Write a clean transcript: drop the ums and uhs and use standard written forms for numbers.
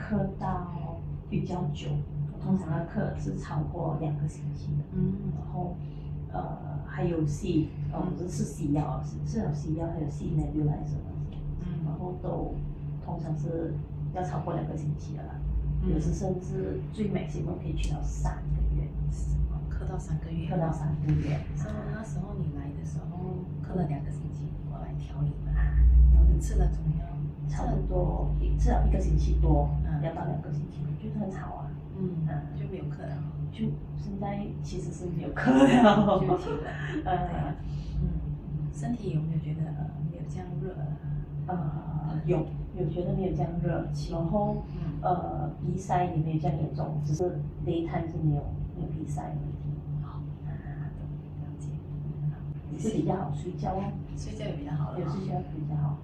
课到比较久，我通常的课是超过2个星期的。然后还有戏，不是吃西药，是有西药，还有西 nebulizer 那些，然后都通常是要超过2个星期的啦。有时甚至最 maximum 可以去到3个月。课到3个月。课到3个月。所以那时候你来的时候，课了2个星期，过来调理嘛，吃了中药，差不多至少1个星期多，要到2个星期，就是很吵啊。就没有课了。就现在其实是没有课了。就停了。身体有没有觉得没有这样热？有觉得没有这样热，然后鼻塞也没有这样严重，只是 daytime 是没有鼻塞的问题。了解。也是比较好睡觉哦。睡觉也比较好了。有睡觉比较好。